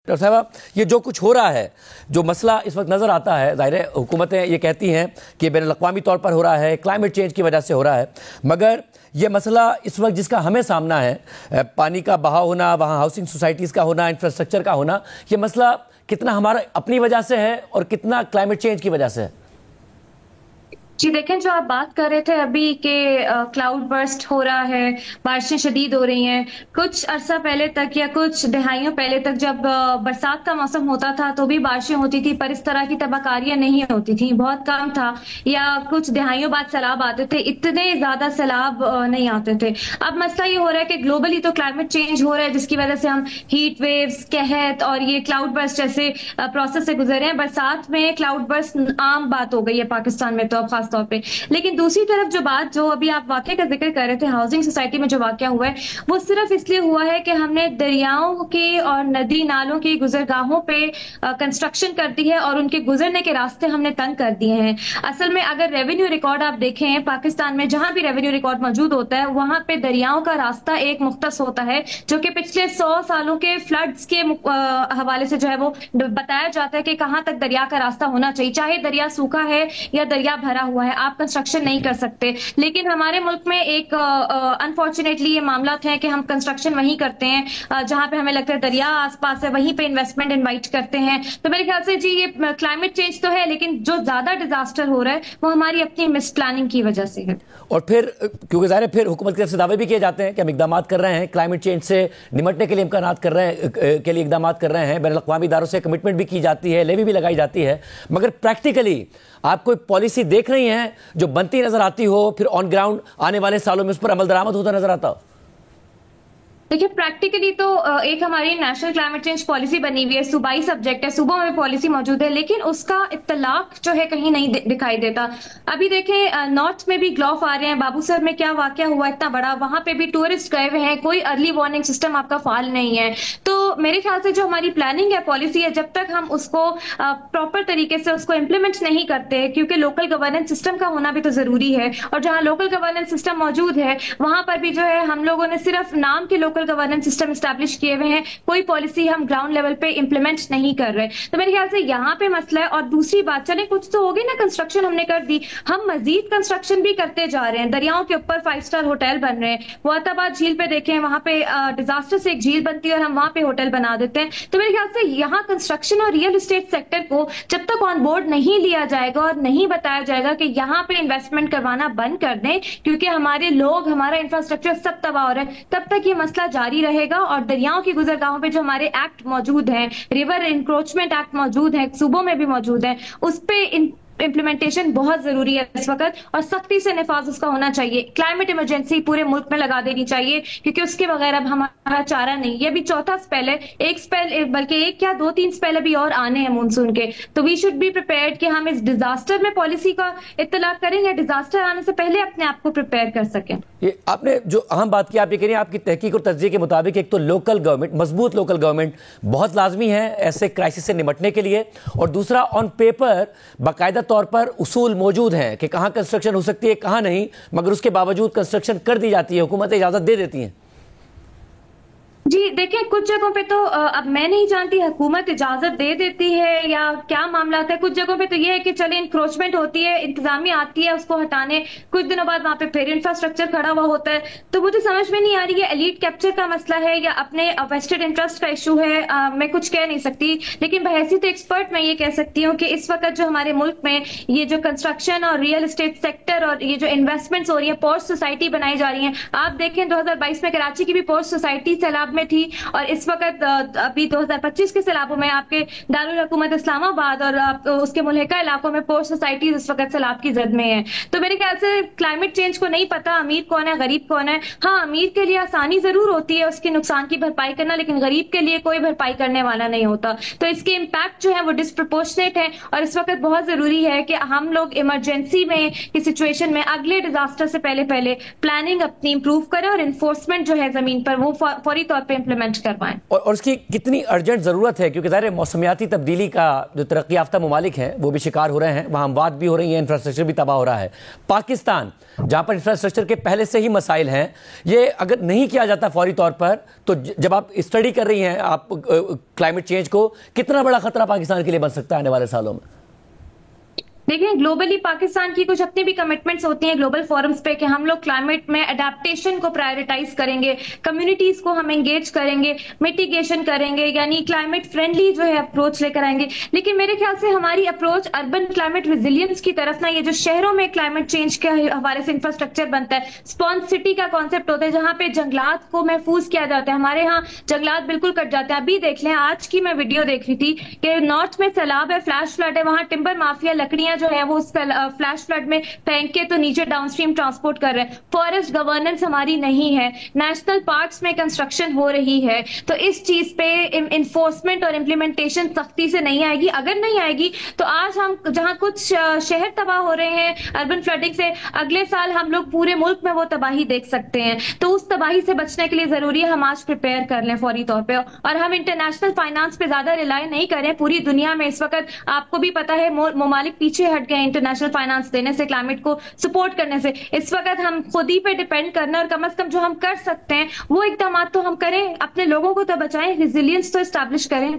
Doctor صاحبہ، یہ جو کچھ ہو رہا ہے، جو مسئلہ اس وقت نظر آتا ہے، ظاہر ہے حکومتیں یہ کہتی ہیں کہ بین الاقوامی طور پر ہو رہا ہے، کلائمیٹ چینج کی وجہ سے ہو رہا ہے، مگر یہ مسئلہ اس وقت جس کا ہمیں سامنا ہے، پانی کا بہاؤ ہونا، وہاں ہاؤسنگ سوسائٹیز کا ہونا، انفراسٹرکچر کا ہونا، یہ مسئلہ کتنا ہمارا اپنی وجہ سے ہے اور کتنا کلائمیٹ چینج کی وجہ سے ہے؟ جی دیکھیں، جو آپ بات کر رہے تھے ابھی کہ کلاؤڈ برسٹ ہو رہا ہے، بارشیں شدید ہو رہی ہیں، کچھ عرصہ پہلے تک یا کچھ دہائیوں پہلے تک جب برسات کا موسم ہوتا تھا تو بھی بارشیں ہوتی تھی، پر اس طرح کی تباہ کاریاں نہیں ہوتی تھیں، بہت کم تھا، یا کچھ دہائیوں بعد سیلاب آتے تھے، اتنے زیادہ سیلاب نہیں آتے تھے۔ اب مسئلہ یہ ہو رہا ہے کہ گلوبلی تو کلائمیٹ چینج ہو رہا ہے، جس کی وجہ سے ہم ہیٹ ویوز، قحط اور یہ کلاؤڈ برسٹ جیسے پروسیس سے گزر رہے ہیں۔ برسات میں کلاؤڈ برسٹ عام بات ہو گئی ہے پاکستان میں تو اب خاص طور پہ۔ لیکن دوسری طرف جو بات، جو ابھی آپ واقعے کا ذکر کر رہے تھے، ہاؤسنگ سوسائٹی میں جو واقعہ ہوا ہے، وہ صرف اس لیے ہوا ہے کہ ہم نے دریاؤں کی اور ندی نالوں کی گزرگاہوں پہ کنسٹرکشن کر دی ہے اور ان کے گزرنے کے راستے ہم نے تنگ کر دیے ہیں۔ اصل میں اگر ریونیو ریکارڈ آپ دیکھیں پاکستان میں، جہاں بھی ریونیو ریکارڈ موجود ہوتا ہے، وہاں پہ دریاؤں کا راستہ ایک مختص ہوتا ہے، جو کہ پچھلے 100 سالوں کے فلڈز کے حوالے سے جو ہے وہ بتایا جاتا ہے کہ کہاں تک دریا کا راستہ ہونا چاہیے، چاہے دریا سوکھا ہے یا دریا بھرا ہوا ہے، آپ کنسٹرکشن نہیں کر سکتے۔ لیکن ہمارے ملک میں ایک انفارچونیٹلی یہ معاملات ہیں کہ ہم کنسٹرکشن وہیں کرتے ہیں جہاں پہ ہمیں لگتا ہے دریا آس پاس ہے، وہیں پہ انویسٹمنٹ انوائٹ کرتے ہیں۔ تو میرے خیال سے جی یہ کلائمیٹ چینج تو ہے، لیکن جو زیادہ ڈیزاسٹر ہو رہا ہے وہ ہماری اپنی مس پلاننگ کی وجہ سے ہے۔ اور پھر کیونکہ ظاہر ہے پھر حکومت کی طرف سے دعوے بھی کیے جاتے ہیں کہ ہم اقدامات کر رہے ہیں، کلائمیٹ چینج سے نمٹنے کے لیے امکانات کر رہے ہیں، کے لیے اقدامات کر رہے ہیں، بین الاقوامی اداروں سے کمٹمنٹ بھی کی جاتی ہے، لیوی بھی لگائی جاتی ہے، مگر پریکٹیکلی آپ کوئی پالیسی دیکھ رہی ہیں جو بنتی نظر آتی ہو، پھر آن گراؤنڈ آنے والے سالوں میں اس پر عمل درآمد ہوتا نظر آتا ہو؟ دیکھیے پریکٹیکلی تو ایک ہماری نیشنل کلائمیٹ چینج پالیسی بنی ہوئی ہے، صوبائی سبجیکٹ ہے، صوبوں میں پالیسی موجود ہے، لیکن اس کا اطلاق جو ہے کہیں نہیں دکھائی دیتا۔ ابھی دیکھیں نارتھ میں بھی گلوف آ رہے ہیں، بابو سر میں کیا واقعہ ہوا اتنا بڑا، وہاں پہ بھی ٹورسٹ گئے ہوئے ہیں، کوئی ارلی وارننگ سسٹم آپ کا فعال نہیں ہے۔ تو میرے خیال سے جو ہماری پلاننگ ہے، پالیسی ہے، جب تک ہم اس کو پراپر طریقے سے اس کو امپلیمنٹ نہیں کرتے، کیونکہ لوکل گورننس سسٹم کا ہونا بھی تو ضروری ہے، اور جہاں لوکل گورننس سسٹم موجود ہے وہاں پر بھی جو ہے ہم لوگوں نے صرف نام کے لوکل گورننس سسٹم اسٹیبلش کیے ہوئے ہیں، کوئی پالیسی ہم گراؤنڈ لیول پہ امپلیمنٹ نہیں کر رہے۔ تو میرے خیال سے یہاں پہ مسئلہ ہے۔ اور دوسری بات، چلیں کچھ تو ہوگی نا کنسٹرکشن ہم نے کر دی، ہم مزید کنسٹرکشن بھی کرتے جا رہے ہیں، دریاؤں کے اوپر 5 اسٹار ہوٹل بن رہے ہیں، موت آباد جھیل پہ دیکھیں، وہاں پہ ڈیزاسٹر سے ایک جھیل بنتی ہے اور ہم وہاں پہ ہوٹل بنا دیتے ہیں۔ تو میرے خیال سے یہاں کنسٹرکشن اور ریئل اسٹیٹ سیکٹر کو جب تک آن بورڈ نہیں لیا جائے گا اور نہیں بتایا جائے گا کہ یہاں پہ انویسٹمنٹ کروانا بند کر دیں، کیونکہ ہمارے لوگ، ہمارا انفراسٹرکچر سب تباہ ہو رہا ہے، تب تک یہ مسئلہ جاری رہے گا۔ اور دریاؤں کی گزرگاہوں پہ جو ہمارے ایکٹ موجود ہیں، ریور انکروچمنٹ ایکٹ موجود ہے، صوبوں میں بھی موجود ہے، اس پہ امپلیمنٹیشن بہت ضروری ہے اس وقت، اور سختی سے نفاذ اس کا ہونا چاہیے۔ کلائمیٹ ایمرجنسی پورے ملک میں لگا دینی چاہیے، کیونکہ اس کے بغیر اب ہمارا چارہ نہیں۔ یہ بھی چوتھا سپیل ہے، ایک سپیل بلکہ ایک کیا 2-3 سپیل ابھی اور آنے ہیں مونسون کے۔ تو وی شوڈ بی پریپیئرڈ کہ ہم اس ڈیزاسٹر میں پالیسی کا اطلاق کریں یا ڈیزاسٹر آنے سے پہلے اپنے آپ کو پریپیئر کر سکیں۔ یہ آپ نے جو اہم بات کی، آپ یہ کہہ رہی ہیں آپ کی تحقیق اور تجزیے کے مطابق ایک تو لوکل گورنمنٹ، مضبوط لوکل گورنمنٹ بہت لازمی ہے ایسے کرائسس سے نمٹنے کے لیے، اور دوسرا آن پیپر باقاعدہ طور پر اصول موجود ہیں کہ کہاں کنسٹرکشن ہو سکتی ہے کہاں نہیں، مگر اس کے باوجود کنسٹرکشن کر دی جاتی ہے، حکومتیں اجازت دے دیتی ہیں۔ جی دیکھیں کچھ جگہوں پہ تو اب میں نہیں جانتی حکومت اجازت دے دیتی ہے یا کیا معاملات ہے، کچھ جگہوں پہ تو یہ ہے کہ چلے انکروچمنٹ ہوتی ہے، انتظامیہ آتی ہے اس کو ہٹانے، کچھ دنوں بعد وہاں پہ پھر انفراسٹرکچر کھڑا ہوا ہوتا ہے۔ تو مجھے سمجھ میں نہیں آ رہی ہے ایلیٹ کیپچر کا مسئلہ ہے یا اپنے ویسٹڈ انٹرسٹ کا ایشو ہے، میں کچھ کہہ نہیں سکتی، لیکن بحیثیت ایکسپرٹ میں یہ کہہ سکتی ہوں کہ اس وقت جو ہمارے ملک میں یہ جو کنسٹرکشن اور ریئل اسٹیٹ سیکٹر اور یہ جو انویسٹمنٹس ہو رہی ہیں، پورٹ سوسائٹی بنائی جا رہی ہیں، آپ دیکھیں 2022 میں کراچی کی بھی پورٹ سوسائٹی سیلاب میں تھی، اور اس وقت ابھی 2025 کے سیلابوں میں آپ کے دارالحکومت اسلام آباد اور اس کے ملحقہ علاقوں میں پورٹ سوسائٹیز اس وقت سیلاب کی زد میں ہیں۔ تو میرے خیال سے کلائمیٹ چینج کو نہیں پتا امیر کون ہے غریب کون ہے۔ ہاں امیر کے لیے آسانی ضرور ہوتی ہے اس کے نقصان کی بھرپائی کرنا، لیکن غریب کے لیے کوئی بھرپائی کرنے والا نہیں ہوتا۔ تو اس کے امپیکٹ جو ہے وہ ڈسپرپورشنیٹ ہے، اور اس وقت بہت ضروری ہے کہ ہم لوگ ایمرجنسی میں کی سچویشن میں اگلے ڈیزاسٹر سے پہلے پلاننگ اپنی امپروو کریں، اور انفورسمنٹ جو ہے زمین پر وہ فوری طور پہ پہ امپلیمنٹ کروائیں. اور اس کی کتنی ارجنٹ ضرورت ہے، کیونکہ ظاہر موسمیاتی تبدیلی کا جو ترقی یافتہ ممالک ہیں وہ بھی شکار ہو رہے ہیں، وہاں اموات بھی ہو رہی ہیں، انفراسٹرکچر بھی تباہ ہو رہا ہے. پاکستان جہاں پر انفراسٹرکچر کے پہلے سے ہی مسائل ہیں، یہ اگر نہیں کیا جاتا فوری طور پر، تو جب آپ اسٹڈی کر رہی ہیں آپ کلائمیٹ چینج کو، کتنا بڑا خطرہ پاکستان کے لیے بن سکتا ہے آنے والے سالوں میں؟ دیکھیں گلوبلی پاکستان کی کچھ اپنی بھی کمٹمنٹس ہوتی ہیں گلوبل فورمز پہ کہ ہم لوگ کلائمیٹ میں اڈیپٹیشن کو پرائیورٹائز کریں گے، کمیونٹیز کو ہم انگیج کریں گے، میٹیگیشن کریں گے، یعنی کلائمیٹ فرینڈلی جو ہے اپروچ لے کر آئیں گے. لیکن میرے خیال سے ہماری اپروچ اربن کلائمیٹ ریزیلینس کی طرف نہ، یہ جو شہروں میں کلائمیٹ چینج کے حوالے سے انفراسٹرکچر بنتا ہے، اسپونج سٹی کا کانسیپٹ ہوتا ہے جہاں پہ جنگلات کو محفوظ کیا جاتا ہے. ہمارے ہاں جنگلات بالکل کٹ جاتے ہیں. ابھی دیکھ لیں، آج کی میں ویڈیو دیکھ رہی تھی کہ نارتھ میں سیلاب ہے، فلیش فلڈ ہے، وہاں ٹمبر مافیا لکڑیاں جو ہے وہ فلیش فلڈ میں پھینک کے تو نیچے ڈاؤن اسٹریم ٹرانسپورٹ کر رہے ہیں. فارسٹ گورننس ہماری نہیں ہے، نیشنل پارکس میں کنسٹرکشن ہو رہی ہے، تو اس چیز پہ انفورسمنٹ اور امپلیمنٹیشن سختی سے نہیں آئے گی. اگر نہیں آئے گی تو آج ہم جہاں کچھ شہر تباہ ہو رہے ہیں اربن فلڈنگ سے، اگلے سال ہم لوگ پورے ملک میں وہ تباہی دیکھ سکتے ہیں. تو اس تباہی سے بچنے کے لیے ضروری ہے ہم آج پریپیئر کر لیں فوری طور پہ، اور ہم انٹرنیشنل فائنانس پہ زیادہ ریلائی نہیں کریں. پوری دنیا میں اس وقت آپ کو بھی پتا ہے ممالک پیچھے ہٹ گئے انٹرنیشنل فائنانس دینے سے، کلائمیٹ کو سپورٹ کرنے سے. اس وقت ہم خود ہی پہ ڈیپینڈ کرنا، اور کم از کم جو ہم کر سکتے ہیں وہ اقدامات تو ہم کریں، اپنے لوگوں کو تو بچائیں، ریزیلینس تو اسٹیبلش کریں.